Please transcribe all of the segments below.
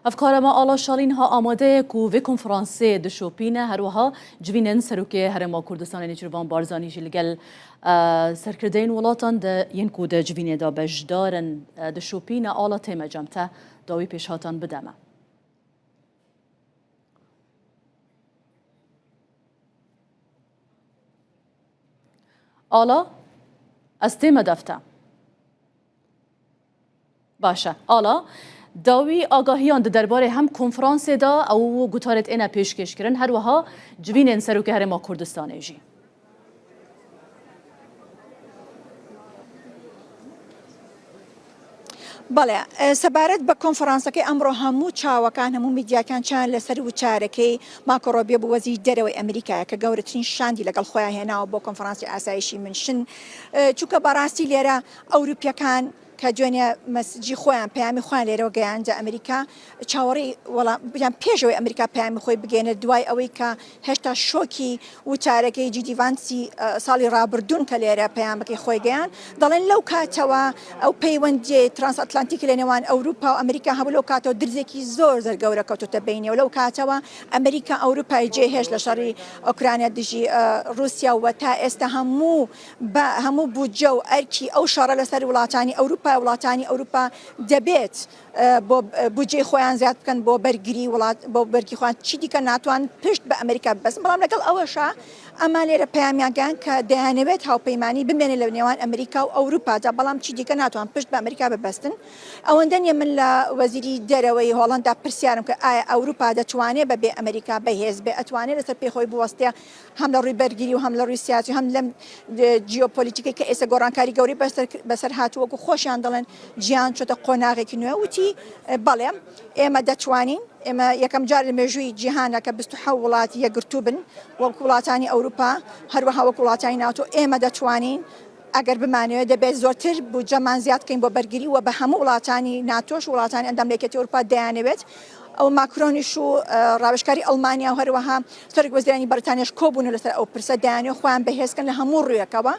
افکار ما آلا شالین ها آماده کو و کنفرانسی دشوپینه هروها جوینن سروکه هرما کردستان نیچروان بارزانی جلگل سرکردین ولاتان ده ینکو ده جوینه دا بجدارن دشوپینه آلا تیمه جمته داوی پیشهاتان بدمه. آلا از تیمه دفته باشه آلا داوی آگاهیان درباره هم کنفرانس دا او گوتارت اینا پیشکش کردن هر وها جوین سروک هرما کردستان جی. بله سبارت با کنفرانس که امروز همو چاوکان همو میدیا کان چان لسر و چارکی مارکو روبیو بو وزیر دروی امریکا که گورترین شاندی لقل خواه هنا و با کنفرانس آسایشی منشن چوک براستی لیرا اروپیا کان كجونيا مسجي خوان بيامي خوان ليرو جاين جا أمريكا شاوري ولا بيان بيجوا أمريكا بيامي خوي بجينا دواي أويكا هشتا شوكي وتاركي جدي فانسي صالي رابردون كليرا بيامي كي خوي جاين ضلين لو كاتوا أو بيوان جي ترانس أتلانتيك لنوان أوروبا وأمريكا هبو لو كاتوا درزكي زور زر جورا كاتو تبيني ولو كاتوا أمريكا أوروبا جي هش لشري أوكرانيا دجي روسيا وتا استهمو همو بوجو أركي أو شارع لسر ولاتاني أوروبا وڵاتانی ئەوروپا دەبێت بۆ جێی خۆیان زیاد بکەن بۆ بەرگری وڵات بۆ بەرگی خۆیان چی دیکە ناتوان پشت بە ئەمریکا ببەستن بەڵام لەگەڵ ئەوەشە ئەما لێرە پەیامیان کە دەیانەوێت هاوپەیمانی بمێنێ لە نێوان ئەمریکا و ئەوروپادا بەڵام چی دیکە ناتوان پشت بە ئەمریکا ببەستن ئەوەندە نیە من لە وەزیری دەرەوەی هۆڵەندا پرسیارم کە ئایا ئەوروپا دەتوانێت بەبێ ئەمریکا بەهێز بێ ئەتوانێت لەسەر پێی خۆی بوەستێ هەم لە ڕووی بەرگری و هەم لە ڕووی سیاسی هەم لەم جیۆپۆلیتیکەی کە ئێستا گۆڕانکاری گەورەی بەسەر هاتووەکو خۆشیان دەڵێن گیان چۆتە قۆناغێکی نوێ وتی بەڵێ ئێمە دەتوانین ئێمە یەکەم جار لە مێژووی جیهانە کە 27 وڵاتی یەکگرتوو بن وەکو وڵاتانی ئەوروپا هەروەها وەکو وڵاتانی ناتۆ ئێمە دەتوانین ئەگەر بمانەوێت دەبێت زۆرتر بودجەمان زیاد بکەین بۆ بەرگری و بە هەموو وڵاتانی ناتۆش وڵاتانی ئەندام لە یەکێتی ئەوروپا دەیانەوێت ئەو ماکرۆنیش و ڕاوێژکاری ئەڵمانیا و هەروەها سەرۆک وەزیرانی بەریتانیاش کۆبوون لەسەر ئەو پرسە دەیانێت خۆیان بەهێزکەن لە هەموو ڕوویەکەوە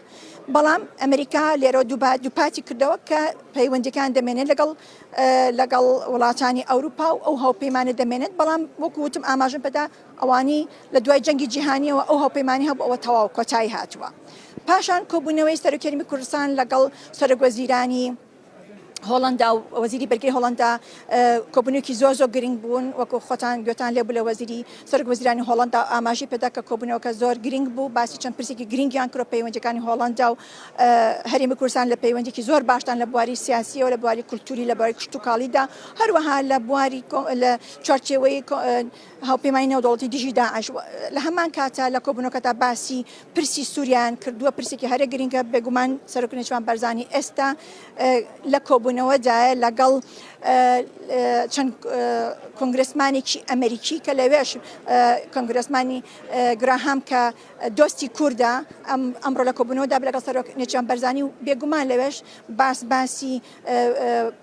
بەڵام ئەمریکا لێرە دووپاتی کردەوە کە پەیوەندیەکان دەمێنێت لەگەڵ وڵاتانی ئەوروپا و ئەو هاوپەیمانە دەمێنێت بەڵام وەکو وتم ئاماژم پێدا ئەوانی لە دوای جەنگی جیهانیەوە ئەو هاوپەیمانی هەبوو ئەوە تەواو کۆتایی هاتووە پاشان کۆبوونەوەی سەرۆکیەرمی کوردستان لەگەڵ سەرۆک وەزیرانی هۆڵندا و وەزیری بەرگری هۆڵندا کۆبوونێکی زۆر گرنگ بوون وەکو خۆتان گوێتان لێبوو لە وەزیری سەرۆک وەزیرانی هۆڵندا ئاماژی پێدا کە کۆبوونەوەکە زۆر گرنگ بوو باسی چەند پرسێکی گرنگیان کرۆ پەیوەندیەکانی هۆڵندا و هەرێمی کوردستان لە پەیوەندێکی زۆر باشتان لە بواری سیاسی و لە بواری کولتوری لە بواری کشتتوکاڵیدا هەروەها لە بواری لە چوارچێوەی هاوپەیمانی نێودەوڵەتی دژی داعش لە هەمان کاتە لە کۆبوونەوەکەدا باسی پرسی سووریان کردووە پرسێکی هەرە گرنگە بێگومان سەرۆک نێچیروان بەرزانی ئێستا لە کۆبوونەوەدایە لەگەڵ چەند کۆنگرسمانێکی ئەمریکی کە لەوێش کۆنگرسمانی گراهام کە دۆستی کووردە ئەمڕۆ لە کۆبوونەوەدا لەگەڵ سەرۆک نێچیروان بەرزانی و بێگومان لەوێش باسی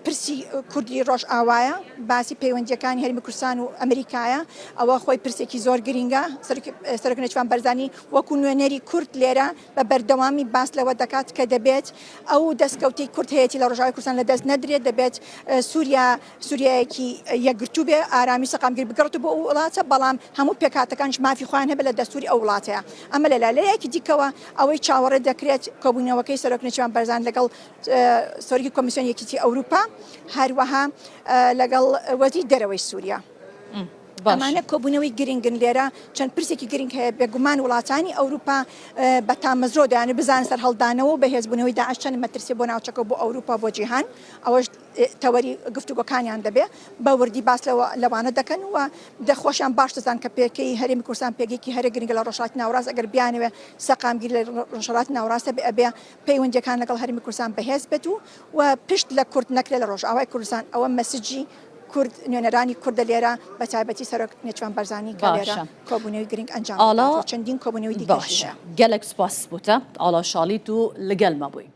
پرسی کوردی ڕۆژ ئاوایە باسی پەیوەندیەکانی هەرێمی کوردستان و ئەمریکایە ئەوە خۆی پرسێکی زۆر گرنگە سەرۆک نێچیروان بەرزانی وەکو نوێنەری کورد لێرە بە بەردەوامی باس لەوە دەکات کە دەبێت ئەو دەستکەوتی کورد هەیەی لە ڕۆژاوای کوردستان لە دەست نەدرێت دەبێت سووریایەکی یەکگرتوو بێ ئارامی سەقامگیر بگەڕێتەوە بۆ وڵاتە بەڵام هەموو پێکاتەکانش مافی خۆیان هەبێت لە دەستوری ئەو وڵاتەیە ئەمە لەلایەکی دیکەوە ئەوەی چاوەڕێ دەکرێت کۆبوونەوەکەی سەرۆک نێچیروان بەرزان لەگەڵ سەرۆکی کۆمیسیۆن یەکێتی ئەوروپا هەروەها لەگەڵ وەزیری دەرەوەی سووریا ئەمانە کۆبوونەوەی گرنگن لێرە چەند پرسێکی گرنگ هەیە بێگومان وڵاتانی ئەوروپا بە تامەزرۆ دەیانێت بزان سەر هەڵدانەوە و بەهێزبوونەوەی داعش چەند مەترسێ بۆ ناوچەکە بۆ ئەوروپا بۆ جیهان ئەوەش تەوەری گفتوگۆکانیان دەبێ بە وردی باس لەوانە دەکەن و دەخۆشیان باش دەزان کە پێکەی هەرێمی کوردستان پێگەیەکی هەرە گرنگە لە ڕۆژهەڵاتی ناوەڕاست ئەگەر بیانەوێ سەقامگیر لە ڕۆژهەڵاتی ناوەڕاستە ئەبێ پەیوەندیەکان لەگەڵ هەرێمی کوردستان بەهێز بێت و پشت لە کورد نەکرێت لە ڕۆژئاوای کوردستان ئەوە مەسیجی کورد نوێنەرانی کوردە لێرە بە تایبەتی سەرۆک نێچیروان بەرزانی کە لێرە کۆبوونەوەی گرنگ ئەنجام چەندین کۆبوونەوەی دیکەش گەلێک سپاس بووتە ئاڵا شاڵیت و لەگەڵ مەبووی